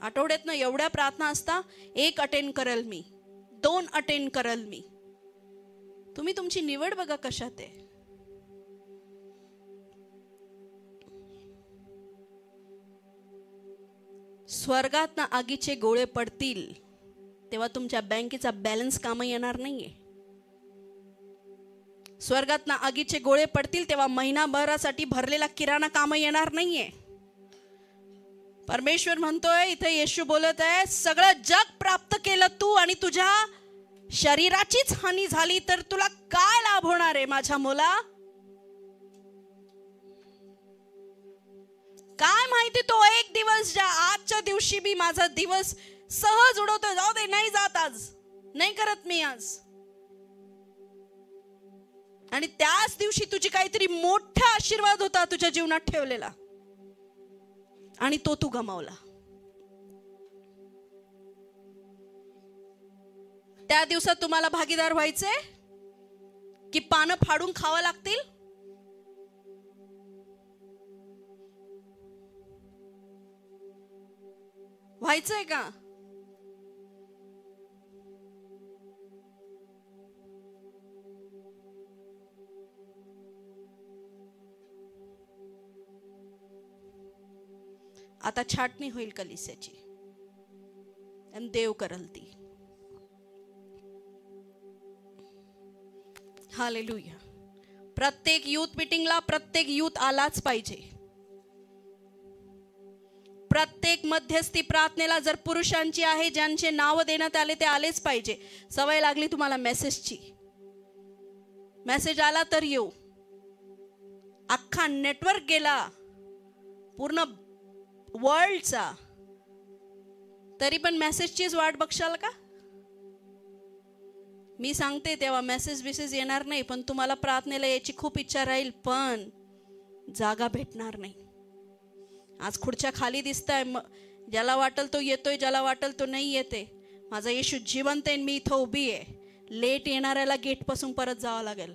आठवड्यातनं एवढ्या प्रार्थना असता, 1 अटेंड करेल मी, 2 अटेंड करेल मी. तुम्ही तुमची निवड बघा कशात आहे. स्वर्गात ना आगीचे गोळे पडतील तेव्हा तुमच्या बँकेचा बॅलन्स कामं येणार नाहीये. स्वर्गात ना आगीचे गोळे पडतील तेव्हा महिनाभरासाठी भरलेला किराणा कामं येणार नाहीये. परमेश्वर म्हणतोय, इथे येशू बोलत आहे, सगळं जग प्राप्त केलं तू आणि तुझ्या शरीराचीच हानी झाली तर तुला काय लाभ होणार आहे माझ्या मुला? काय माहिती तो एक दिवस ज्या आजच्या दिवशी मी माझा दिवस सहज उडवतोय, जाऊ दे नाही जात आज, नाही करत मी आज, आणि त्याच दिवशी तुझी काहीतरी मोठा आशीर्वाद होता तुझ्या जीवनात ठेवलेला आणि तो तू गमावला. त्या दिवसात तुम्हाला भागीदार व्हायचे की पानं फाडून खावं लागतील? व्हायचंय का? आता छाटणी होईल कलिसियाची आणि देव करल ती. हालेलुया. प्रत्येक युथ मीटिंगला प्रत्येक युथ आलाच पाहिजे. प्रत्येक मध्यस्थी प्रार्थनेला जर पुरुषांची आहे, ज्यांचे नाव देण्यात आले ते आलेच पाहिजे. सवय लागली तुम्हाला मेसेजची, मेसेज आला तर येऊ. अख्खा नेटवर्क गेला पूर्ण वर्ल्डचा, तरी पण मेसेजचीच वाट बघशाल का? मी सांगते तेव्हा मेसेज येणार नाही, पण तुम्हाला प्रार्थनेला याची खूप इच्छा राहील, पण जागा भेटणार नाही. आज खुर्च्या खाली दिसताय, ज्याला वाटल तो येतोय, ज्याला वाटल तो नाही येते. माझा येशू जिवंत आहे, मी इथं उभी आहे. लेट येणाऱ्याला गेट पासून परत जावं लागेल.